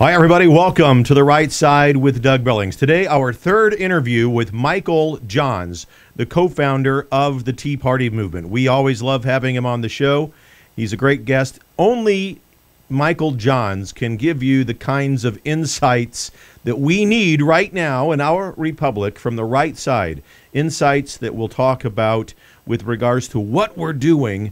Hi, everybody. Welcome to The Right Side with Doug Billings. Today, our third interview with Michael Johns, the co-founder of the Tea Party movement. We always love having him on the show. He's a great guest. Only Michael Johns can give you the kinds of insights that we need right now in our republic from the right side. Insights that we'll talk about with regards to what we're doing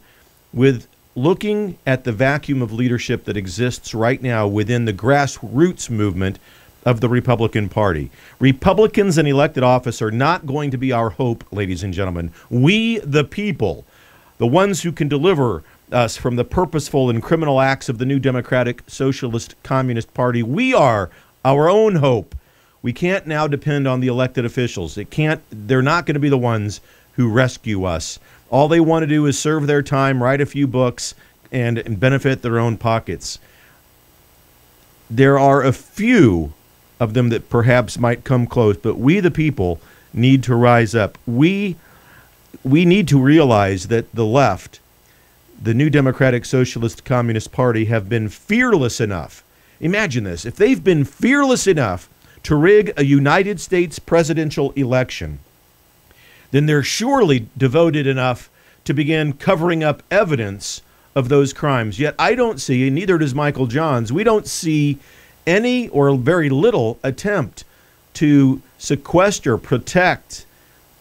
with looking at the vacuum of leadership that exists right now within the grassroots movement of the Republican Party. Republicans in elected office are not going to be our hope, ladies and gentlemen. We, the people, the ones who can deliver us from the purposeful and criminal acts of the new Democratic Socialist Communist Party, we are our own hope. We can't now depend on the elected officials. They're not going to be the ones who rescue us. All they want to do is serve their time, write a few books, and benefit their own pockets. There are a few of them that perhaps might come close, but we, the people, need to rise up. We need to realize that the left, the new Democratic Socialist Communist Party, have been fearless enough. Imagine this. If they've been fearless enough to rig a United States presidential election, then they're surely devoted enough to begin covering up evidence of those crimes. Yet I don't see, and neither does Michael Johns, we don't see any or very little attempt to sequester, protect,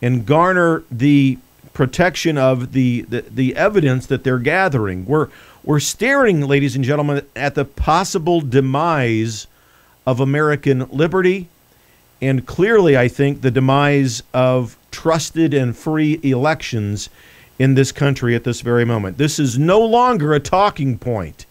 and garner the protection of the evidence that they're gathering. We're staring, ladies and gentlemen, at the possible demise of American liberty, and clearly, I think, the demise of trusted and free elections in this country at this very moment. This is no longer a talking point.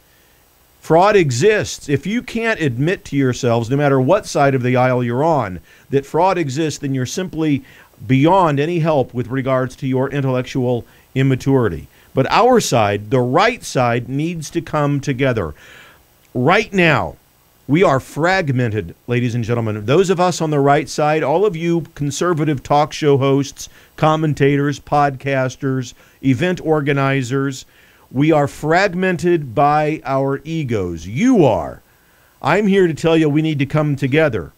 Fraud exists. If you can't admit to yourselves, no matter what side of the aisle you're on, that fraud exists, then you're simply beyond any help with regards to your intellectual immaturity. But our side, the right side, needs to come together. Right now, we are fragmented, ladies and gentlemen. Those of us on the right side, all of you conservative talk show hosts, commentators, podcasters, event organizers, we are fragmented by our egos. You are. I'm here to tell you we need to come together.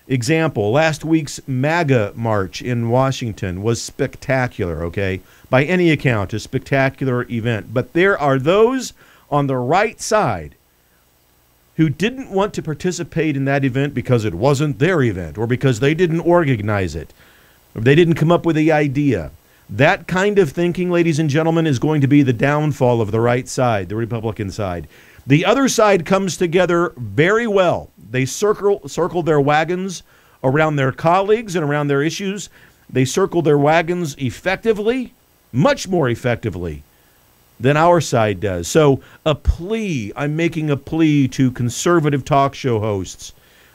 Example, last week's MAGA march in Washington was spectacular, okay? By any account, a spectacular event. But there are those on the right side who didn't want to participate in that event because it wasn't their event or because they didn't organize it, or they didn't come up with the idea. That kind of thinking, ladies and gentlemen, is going to be the downfall of the right side, the Republican side. The other side comes together very well. They circle their wagons around their colleagues and around their issues. They circle their wagons effectively, much more effectively than our side does. So I'm making a plea to conservative talk show hosts,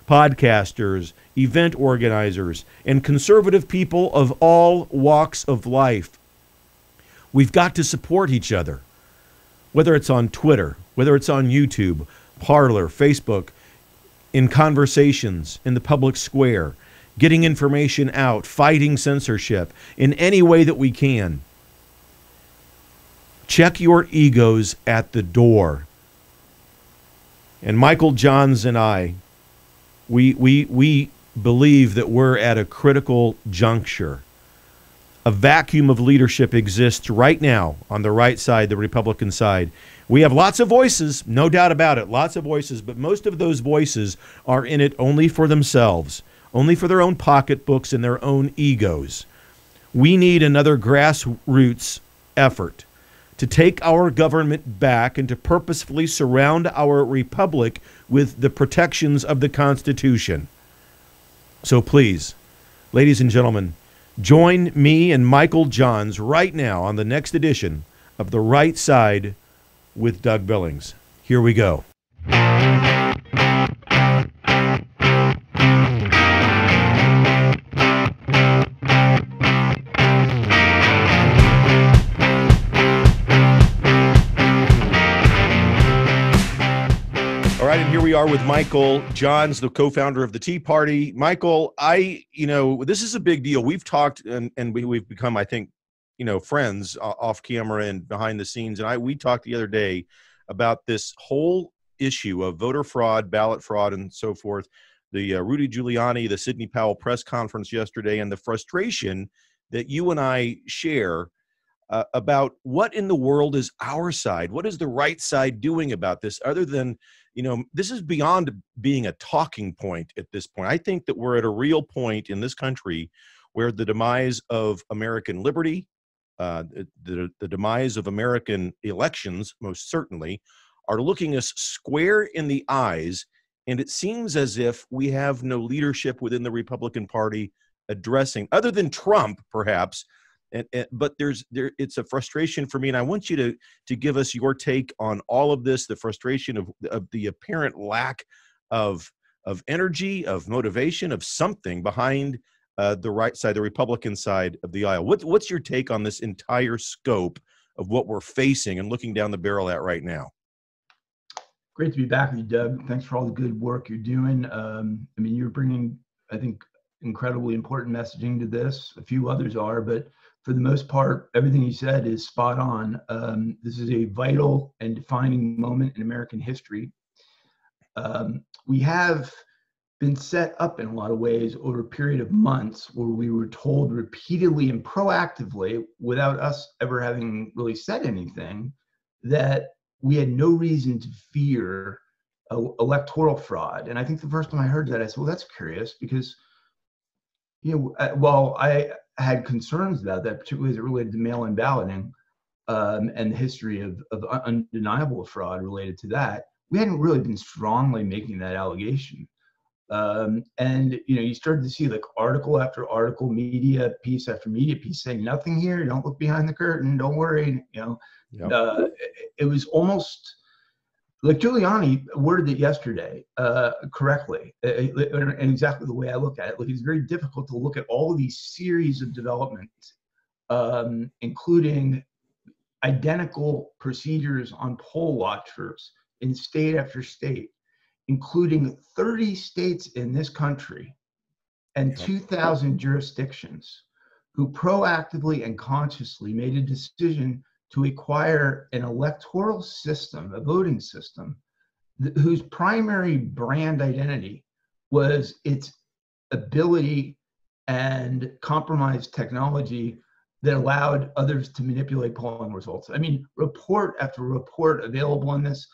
podcasters, event organizers, and conservative people of all walks of life. We've got to support each other, whether it's on Twitter, whether it's on YouTube, Parler, Facebook, in conversations, in the public square, getting information out, fighting censorship in any way that we can. Check your egos at the door. And Michael Johns and I, we believe that we're at a critical juncture. A vacuum of leadership exists right now on the right side, the Republican side. We have lots of voices, no doubt about it, lots of voices, but most of those voices are in it only for themselves, only for their own pocketbooks and their own egos. We need another grassroots effort to take our government back and to purposefully surround our republic with the protections of the Constitution. So please, ladies and gentlemen, join me and Michael Johns right now on the next edition of The Right Side with Doug Billings. Here we go. All right, and here we are with Michael Johns, the co-founder of the Tea Party. Michael, this is a big deal. We've talked and we've become, I think, friends off camera and behind the scenes. And we talked the other day about this whole issue of voter fraud, ballot fraud, and so forth, the Rudy Giuliani, the Sidney Powell press conference yesterday, and the frustration that you and I share about what in the world is our side? What is the right side doing about this other than, this is beyond being a talking point at this point. I think that we're at a real point in this country where the demise of American liberty, the demise of American elections, most certainly, are looking us square in the eyes. And it seems as if we have no leadership within the Republican Party addressing, other than Trump, perhaps. But it's a frustration for me, and I want you to give us your take on all of this, the frustration of the apparent lack of energy, of motivation, of something behind the right side, the Republican side of the aisle. What's your take on this entire scope of what we're facing and looking down the barrel at right now? Great to be back with you, Doug. Thanks for all the good work you're doing. You're bringing, I think, incredibly important messaging to this. A few others are, but for the most part, everything you said is spot on. This is a vital and defining moment in American history. We have been set up in a lot of ways over a period of months where we were told repeatedly and proactively, without us ever having really said anything, that we had no reason to fear electoral fraud. And I think the first time I heard that, I said, well, that's curious, because while I had concerns about that, particularly as it related to mail-in balloting and the history of undeniable fraud related to that, we hadn't really been strongly making that allegation. And you started to see like article after article, media piece after media piece saying nothing here, don't look behind the curtain, don't worry. Yep. It was almost like Giuliani worded it yesterday correctly, and exactly the way I look at it. Like, it's very difficult to look at all of these series of developments, including identical procedures on poll watchers in state after state, including 30 states in this country and 2,000 jurisdictions who proactively and consciously made a decision to acquire an electoral system, a voting system, whose primary brand identity was its ability and compromised technology that allowed others to manipulate polling results. I mean, report after report available on this,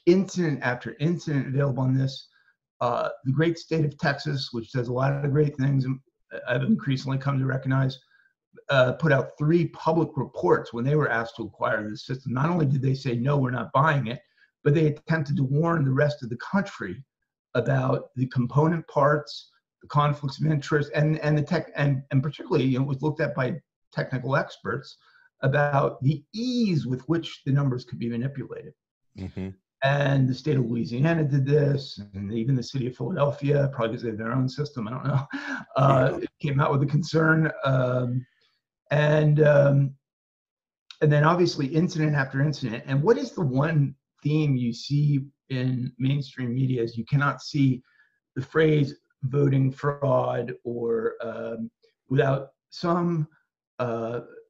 incident after incident available on this. The great state of Texas, which does a lot of great things, and I've increasingly come to recognize, put out 3 public reports when they were asked to acquire this system. Not only did they say, no, we're not buying it, but they attempted to warn the rest of the country about the component parts, the conflicts of interest, and the tech, and particularly, it was looked at by technical experts about the ease with which the numbers could be manipulated. Mm-hmm. And the state of Louisiana did this, and even the city of Philadelphia, probably because they have their own system, I don't know, came out with a concern. And then obviously incident after incident. And what is the one theme you see in mainstream media is you cannot see the phrase voting fraud or without some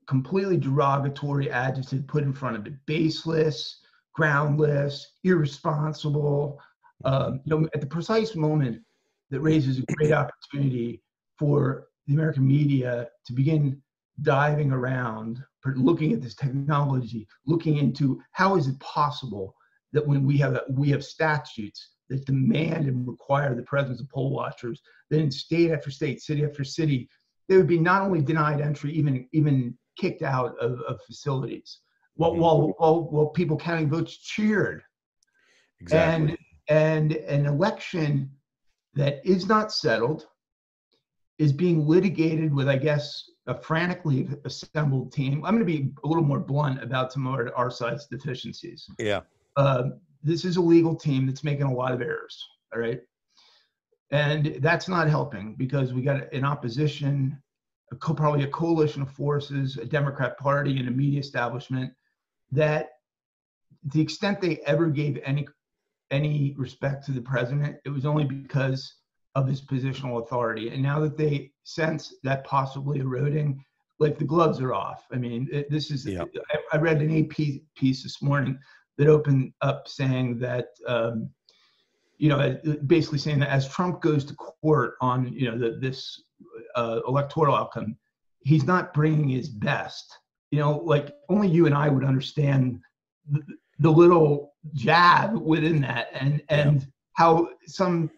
completely derogatory adjective put in front of it: baseless, groundless, irresponsible, at the precise moment that raises a great opportunity for the American media to begin diving around, looking at this technology, looking into how is it possible that when we have statutes that demand and require the presence of poll watchers, that in state after state, city after city, they would be not only denied entry, even kicked out of facilities. While people counting votes cheered. Exactly. And an election that is not settled is being litigated with, I guess, a frantically assembled team. I'm going to be a little more blunt about some of our side's deficiencies. Yeah. This is a legal team that's making a lot of errors, all right? And that's not helping, because we got an opposition, probably a coalition of forces, a Democrat Party and a media establishment that, to the extent they ever gave any respect to the president, it was only because of his positional authority. And now that they sense that possibly eroding, like, the gloves are off. I mean, this is, I read an AP piece this morning that opened up saying that, basically saying that as Trump goes to court on, this electoral outcome, he's not bringing his best. Like only you and I would understand the little jab within that, and how some,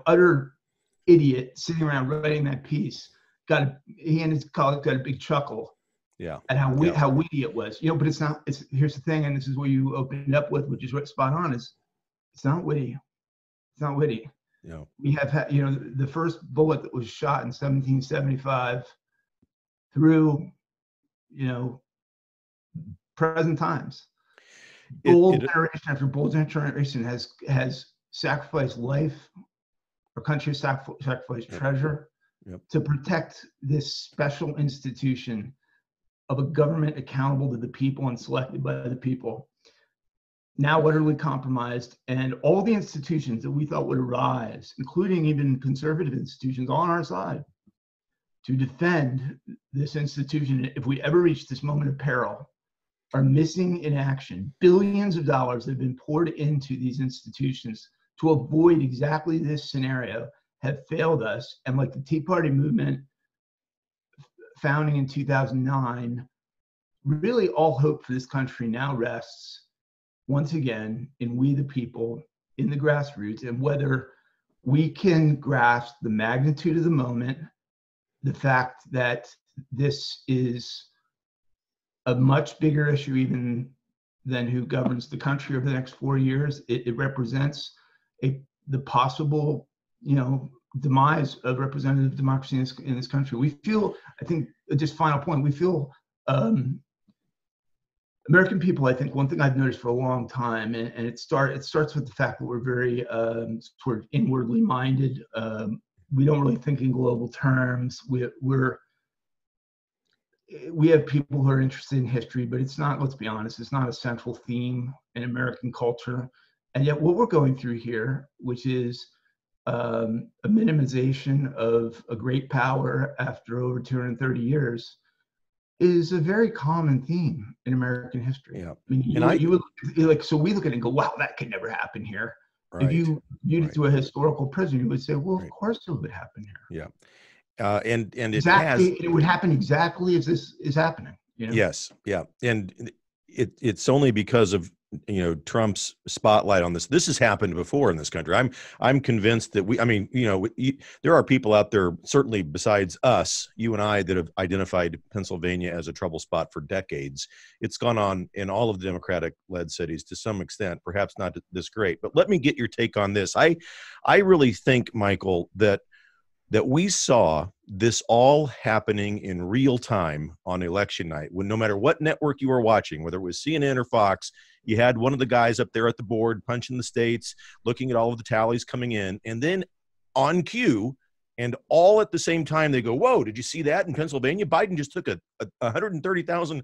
utter idiot sitting around writing that piece he and his colleague got a big chuckle. Yeah. And how witty it was, but it's not. Here's the thing, and this is what you opened up with, which is what spot on is. It's not witty. It's not witty. Yeah. We have had, the first bullet that was shot in 1775 through, present times. Bold generation after bold generation has sacrificed life. Our country has sacrificed treasure to protect this special institution of a government accountable to the people and selected by the people, now utterly compromised. And all the institutions that we thought would arise, including even conservative institutions on our side, to defend this institution, if we ever reach this moment of peril, are missing in action. Billions of dollars have been poured into these institutions to avoid exactly this scenario have failed us. And like the Tea Party movement founding in 2009, really all hope for this country now rests once again in we the people, in the grassroots, and whether we can grasp the magnitude of the moment, the fact that this is a much bigger issue even than who governs the country over the next 4 years. It represents the possible, demise of representative democracy in this country. We feel, I think, just final point, we feel American people, I think one thing I've noticed for a long time, and it starts with the fact that we're very sort of inwardly minded. We don't really think in global terms. We have people who are interested in history, but it's not, let's be honest, it's not a central theme in American culture. And yet what we're going through here, which is a minimization of a great power after over 230 years, is a very common theme in American history. Yeah. I mean, you would like, so we look at it and go, wow, that could never happen here. Right. If you to a historical prisoner, you would say, well, of course it would happen here. Yeah. And exactly, it would happen exactly as this is happening. Yes. Yeah. And it's only because of Trump's spotlight on this. This has happened before in this country. I'm convinced that there are people out there, certainly besides us, you and I, that have identified Pennsylvania as a trouble spot for decades. It's gone on in all of the Democratic-led cities to some extent, perhaps not this great. But let me get your take on this. I really think, Michael, that we saw this all happening in real time on election night, when no matter what network you were watching, whether it was CNN or Fox, you had one of the guys up there at the board punching the states, looking at all of the tallies coming in, and then on cue and all at the same time, they go, whoa, did you see that in Pennsylvania? Biden just took a 130,000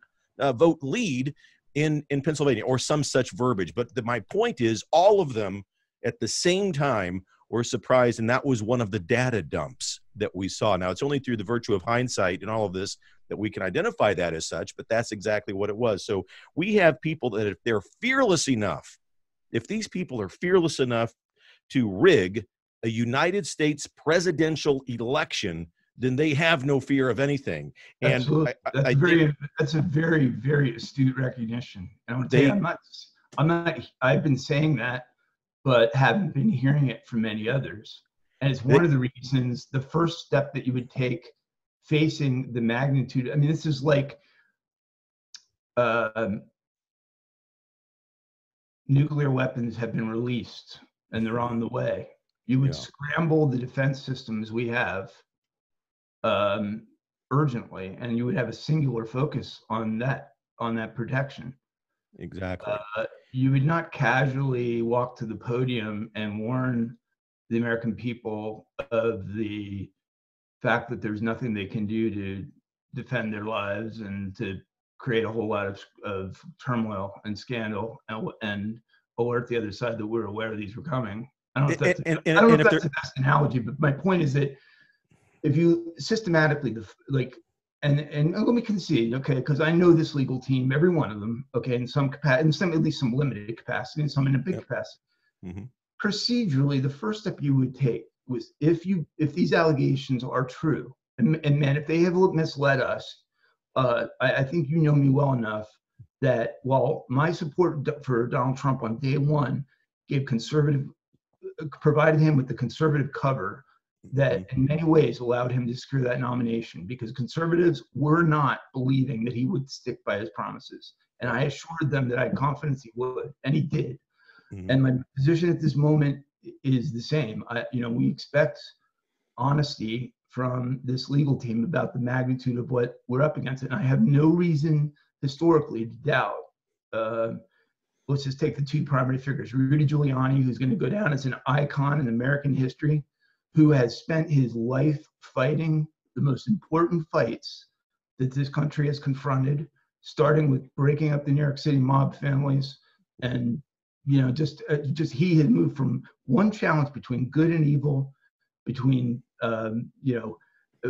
vote lead in Pennsylvania, or some such verbiage. But my point is, all of them at the same time were surprised, and that was one of the data dumps that we saw. Now, it's only through the virtue of hindsight and all of this that we can identify that as such, but that's exactly what it was. So we have people that, if they're fearless enough, if these people are fearless enough to rig a United States presidential election, then they have no fear of anything. And absolutely. That's a very, very astute recognition. And I want to tell you, I've been saying that, but haven't been hearing it from many others. And it's one of the reasons, the first step that you would take facing the magnitude. I mean, this is like nuclear weapons have been released and they're on the way. You would scramble the defense systems we have urgently, and you would have a singular focus on that protection. Exactly. You would not casually walk to the podium and warn the American people of the fact that there's nothing they can do to defend their lives and to create a whole lot of turmoil and scandal and alert the other side that we're aware these were coming. I don't know if that's the best analogy, but my point is that if you systematically and let me concede, okay, because I know this legal team, every one of them, okay, in some capacity, in some, at least some limited capacity, and some in a big capacity. Procedurally, the first step you would take was if these allegations are true, and man, if they have misled us, I think you know me well enough that while my support for Donald Trump on day one provided him with the conservative cover that in many ways allowed him to secure that nomination, because conservatives were not believing that he would stick by his promises. And I assured them that I had confidence he would, and he did. And my position at this moment is the same. We expect honesty from this legal team about the magnitude of what we're up against. And I have no reason historically to doubt. Let's just take the two primary figures, Rudy Giuliani, who's going to go down as an icon in American history, who has spent his life fighting the most important fights that this country has confronted, starting with breaking up the New York City mob families. And, just he had moved from one challenge between good and evil, between,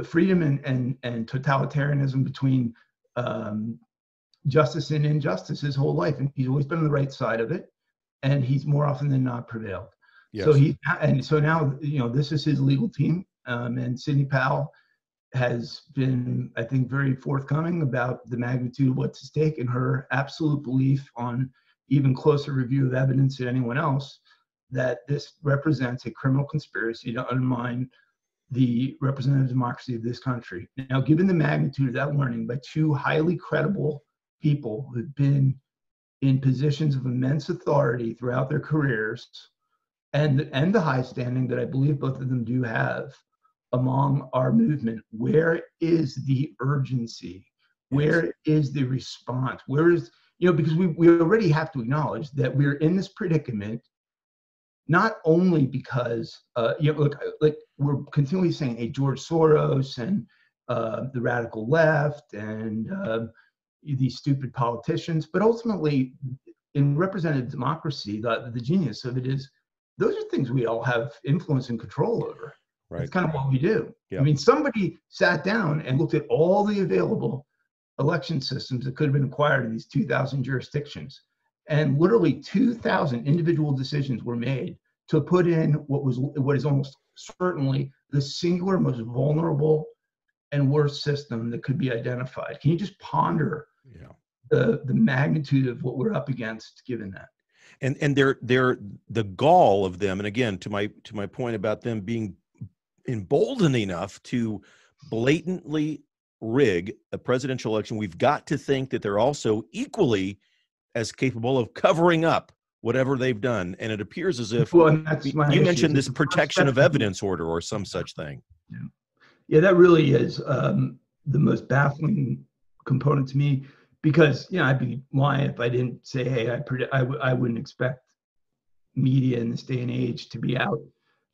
freedom and totalitarianism, between justice and injustice his whole life. And he's always been on the right side of it. And he's more often than not prevailed. Yes. So now, this is his legal team. And Sidney Powell has been, I think, very forthcoming about the magnitude of what's at stake, and her absolute belief, on even closer review of evidence than anyone else, that this represents a criminal conspiracy to undermine the representative democracy of this country. Now, given the magnitude of that learning by two highly credible people who've been in positions of immense authority throughout their careers, and the high standing that I believe both of them do have among our movement, where is the urgency? Where is the response? Where is, because we already have to acknowledge that we're in this predicament, not only because, like we're continually saying, hey, George Soros and the radical left and these stupid politicians, but ultimately in representative democracy, the genius of it is, those are things we all have influence and control over. Right. That's kind of what we do. Yep. I mean, somebody sat down and looked at all the available election systems that could have been acquired in these 2,000 jurisdictions. And literally 2,000 individual decisions were made to put in what is almost certainly the singular most vulnerable and worst system that could be identified. Can you just ponder the magnitude of what we're up against given that? And they're the gall of them, and again, to my point about them being emboldened enough to blatantly rig a presidential election, we've got to think that they're also equally as capable of covering up whatever they've done. And it appears as if you mentioned this protection of evidence order or some such thing. Yeah, that really is the most baffling component to me, because I'd be lying if I didn't say, hey, I wouldn't expect media in this day and age to be out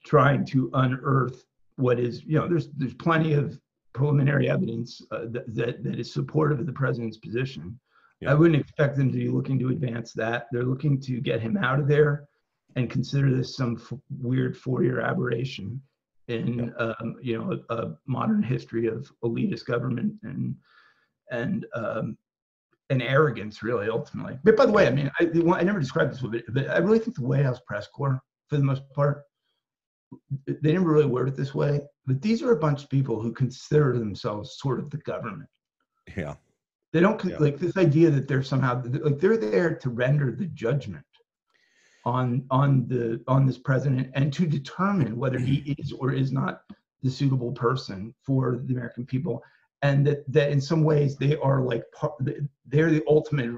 trying to unearth what is, there's plenty of preliminary evidence that is supportive of the president's position. I wouldn't expect them to be looking to advance that. They're looking to get him out of there and consider this some weird four-year aberration in a modern history of elitist government and arrogance, really, ultimately. But by the way, I mean, I never described this, but I really think the White House press corps, for the most part, they never really word it this way, but these are a bunch of people who consider themselves sort of the government. Yeah. They don't like this idea that they're somehow like they're there to render the judgment on this president and to determine whether he is or is not the suitable person for the American people, and that in some ways they are like they're the ultimate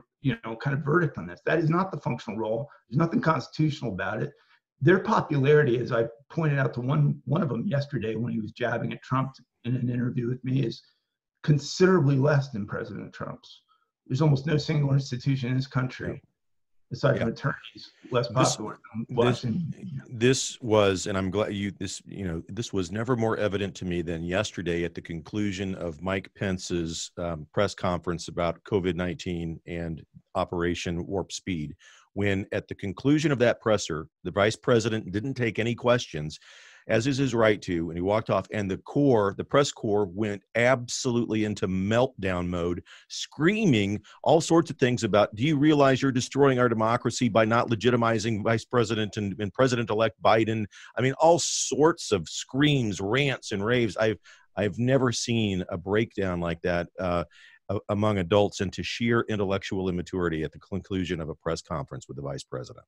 kind of verdict on this. That is not the functional role. There's nothing constitutional about it. Their popularity, as I pointed out to one of them yesterday when he was jabbing at Trump in an interview with me, is considerably less than President Trump's. There's almost no single institution in this country, aside from attorneys, less popular than Washington. This was, and I'm glad this was never more evident to me than yesterday at the conclusion of Mike Pence's press conference about COVID-19 and Operation Warp Speed, when at the conclusion of that presser, the vice president didn't take any questions. as is his right to, and he walked off, and the press corps went absolutely into meltdown mode, screaming all sorts of things about, do you realize you're destroying our democracy by not legitimizing Vice President and President-elect Biden? I mean, all sorts of screams, rants, and raves. I've never seen a breakdown like that among adults into sheer intellectual immaturity at the conclusion of a press conference with the vice president.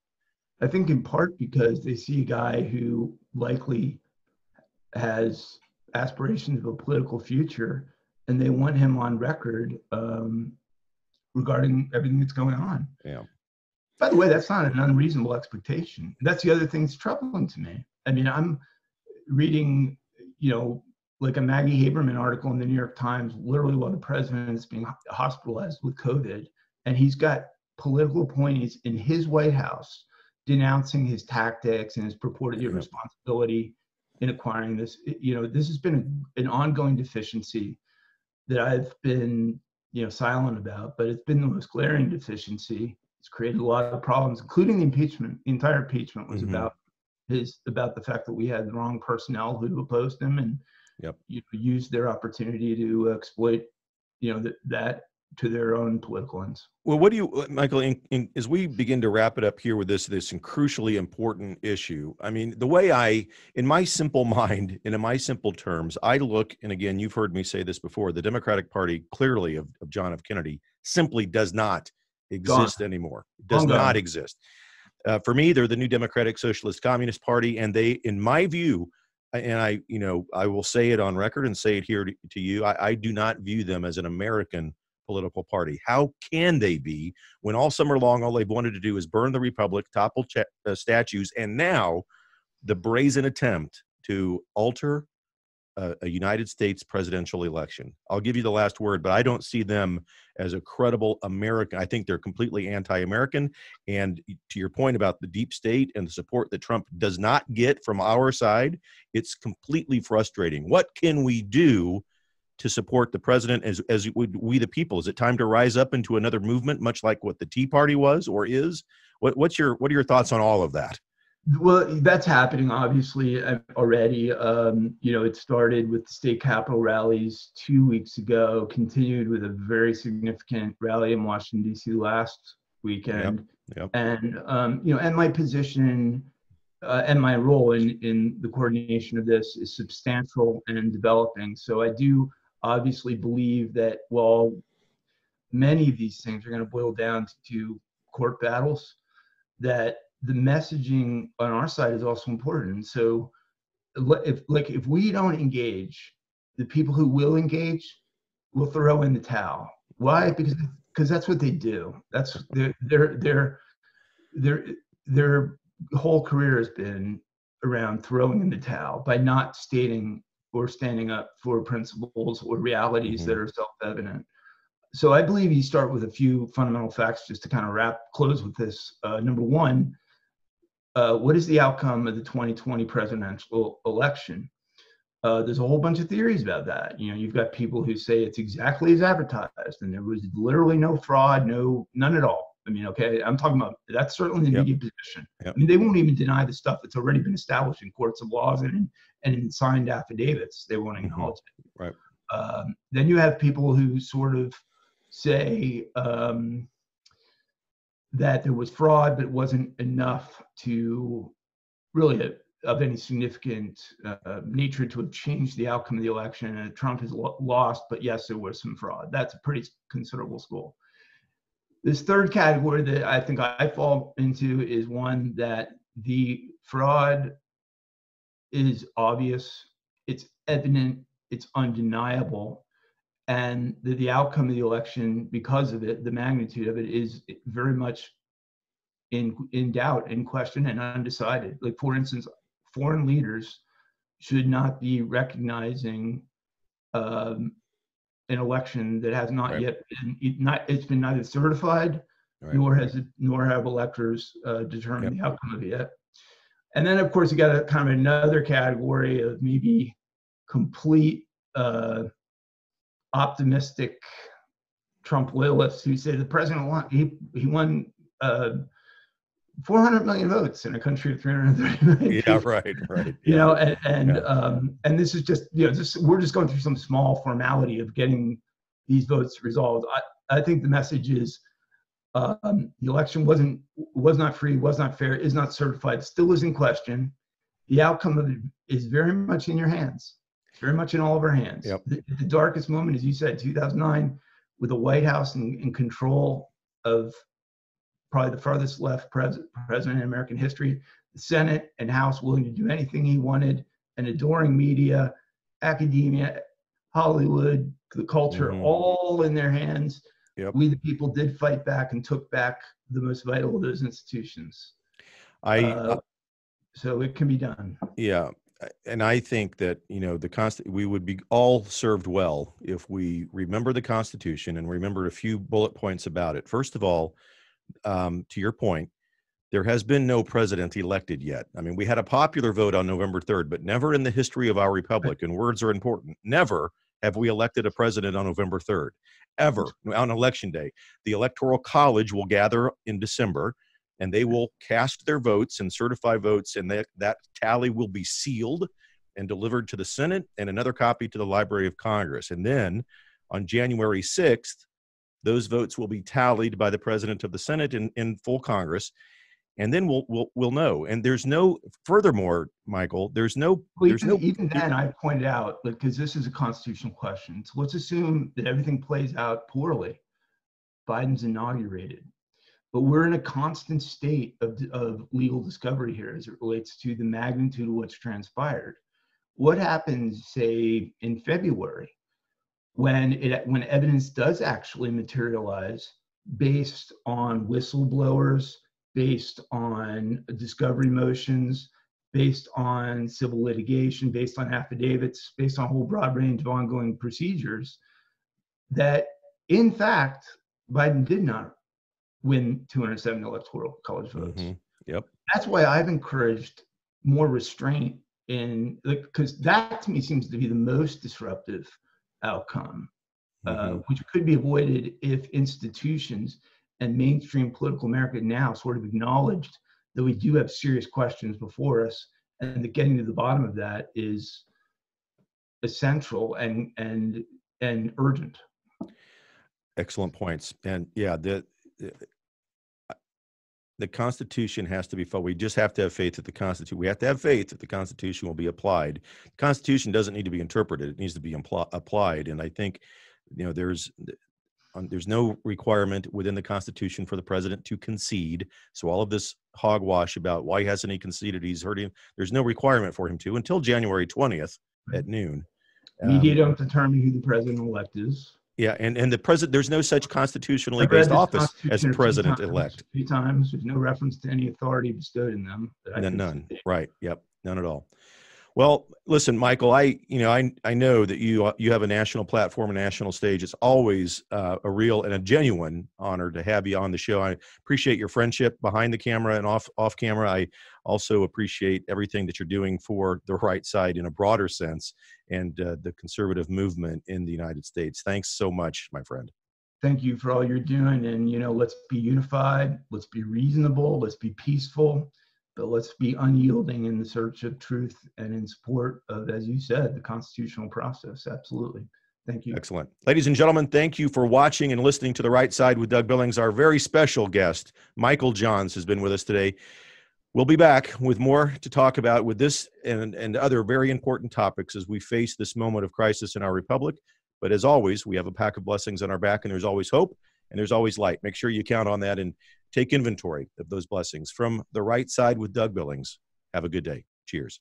I think in part because they see a guy who likely has aspirations of a political future, and they want him on record regarding everything that's going on. Yeah. By the way, that's not an unreasonable expectation. That's the other thing that's troubling to me. I mean, I'm reading, like a Maggie Haberman article in the New York Times, literally while the president is being hospitalized with COVID, and he's got political appointees in his White House denouncing his tactics and his purported irresponsibility in acquiring this. This has been an ongoing deficiency that I've been, silent about, but it's been the most glaring deficiency. It's created a lot of problems, including the impeachment. The entire impeachment was about the fact that we had the wrong personnel who opposed him and used their opportunity to exploit, that to their own political ends. Well, what do you, Michael, as we begin to wrap it up here with this crucially important issue, I mean, the way in my simple mind and in my simple terms, I look, and again, you've heard me say this before, the Democratic Party clearly of John F. Kennedy simply does not exist anymore. It does not exist. For me, they're the new Democratic Socialist Communist Party, and they, in my view, and I will say it on record and say it here to you, I do not view them as an American political party. How can they be when all summer long all they've wanted to do is burn the Republic, topple statues, and now the brazen attempt to alter a United States presidential election? I'll give you the last word, but I don't see them as a credible American. I think they're completely anti-American. And to your point about the deep state and the support that Trump does not get from our side, it's completely frustrating. What can we do to support the president as we the people? Is it time to rise up into another movement, much like what the Tea Party was or is? What are your thoughts on all of that? Well, that's happening obviously already. It started with the state capitol rallies 2 weeks ago, continued with a very significant rally in Washington, D.C. last weekend. And my position and my role in the coordination of this is substantial and developing. So I do obviously believe that while many of these things are going to boil down to court battles, that the messaging on our side is also important. So if we don't engage, the people who will engage will throw in the towel. Why? Because that's what they do. That's their whole career has been around throwing in the towel by not stating or standing up for principles or realities that are self-evident. So I believe you start with a few fundamental facts just to kind of close with this. Number one, what is the outcome of the 2020 presidential election? There's a whole bunch of theories about that. You've got people who say it's exactly as advertised and there was literally no fraud, none at all. I mean, okay, I'm talking about, that's certainly the media position. I mean, they won't even deny the stuff that's already been established in courts of laws and in signed affidavits. They won't acknowledge it. Right. Then you have people who sort of say that there was fraud, but it wasn't enough to really of any significant nature to have changed the outcome of the election. And Trump has lost, but yes, there was some fraud. That's a pretty considerable school. This third category that I think I fall into is one that the fraud is obvious, it's evident, it's undeniable, and the outcome of the election, because of it, the magnitude of it is very much in doubt, in question, and undecided. Like, for instance, foreign leaders should not be recognizing an election that has not yet been, it's been neither certified, nor have electors determined the outcome of it yet. And then, of course, you got a kind of another category of maybe complete optimistic Trump loyalists who say the president won, he won 400 million votes in a country of 330 million Yeah, people. right. You Yeah. know, and this is just, you know, we're just going through some small formality of getting these votes resolved. I think the message is the election was not free, was not fair, is not certified, still is in question. The outcome of it is very much in your hands. It's very much in all of our hands. Yep. The darkest moment, as you said, 2009, with the White House in control of probably the farthest left president in American history, the Senate and House willing to do anything he wanted, an adoring media, academia, Hollywood, the culture, all in their hands. Yep. We, the people, did fight back and took back the most vital of those institutions. So it can be done. Yeah. And I think that, you know, we would be all served well if we remember the Constitution and remember a few bullet points about it. First of all, to your point, there has been no president elected yet. I mean, we had a popular vote on November 3rd, but never in the history of our republic, and words are important, never have we elected a president on November 3rd, ever, on Election Day. The Electoral College will gather in December, and they will cast their votes and certify votes, and that tally will be sealed and delivered to the Senate and another copy to the Library of Congress. And then on January 6th, those votes will be tallied by the president of the Senate in full Congress, and then we'll know. And furthermore, Michael, even then, I pointed out, because this is a constitutional question. So let's assume that everything plays out poorly. Biden's inaugurated. But we're in a constant state of legal discovery here as it relates to the magnitude of what's transpired. What happens, say, in February, when evidence does actually materialize based on whistleblowers, based on discovery motions, based on civil litigation, based on affidavits, based on a whole broad range of ongoing procedures, that in fact, Biden did not win 207 electoral college votes. Yep. That's why I've encouraged more restraint because that to me seems to be the most disruptive outcome, which could be avoided if institutions and mainstream political America now sort of acknowledged that we do have serious questions before us, and that getting to the bottom of that is essential and urgent. Excellent points. And yeah, the Constitution has to be followed. We just have to have faith that the Constitution. We have to have faith that the Constitution will be applied. The Constitution doesn't need to be interpreted; it needs to be applied. And I think, you know, there's no requirement within the Constitution for the president to concede. So all of this hogwash about why hasn't he conceded, he's hurting. There's no requirement for him to until January 20th at noon. Media don't determine who the president-elect is. Yeah, and the president, there's no such constitutionally based office as president-elect. 3 times. There's no reference to any authority bestowed in them. None. Right. Yep. None at all. Well, listen, Michael, I know that you have a national platform, a national stage. It's always a real and a genuine honor to have you on the show. I appreciate your friendship behind the camera and off camera. I also appreciate everything that you're doing for the right side in a broader sense and the conservative movement in the United States. Thanks so much, my friend. Thank you for all you're doing. And, you know, let's be unified. Let's be reasonable. Let's be peaceful. But let's be unyielding in the search of truth and in support of, as you said, the constitutional process. Absolutely. Thank you. Excellent. Ladies and gentlemen, thank you for watching and listening to The Right Side with Doug Billings. Our very special guest, Michael Johns, has been with us today. We'll be back with more to talk about with this and other very important topics as we face this moment of crisis in our republic. But as always, we have a pack of blessings on our back, and there's always hope and there's always light. Make sure you count on that and take inventory of those blessings. From The Right Side with Doug Billings, have a good day. Cheers.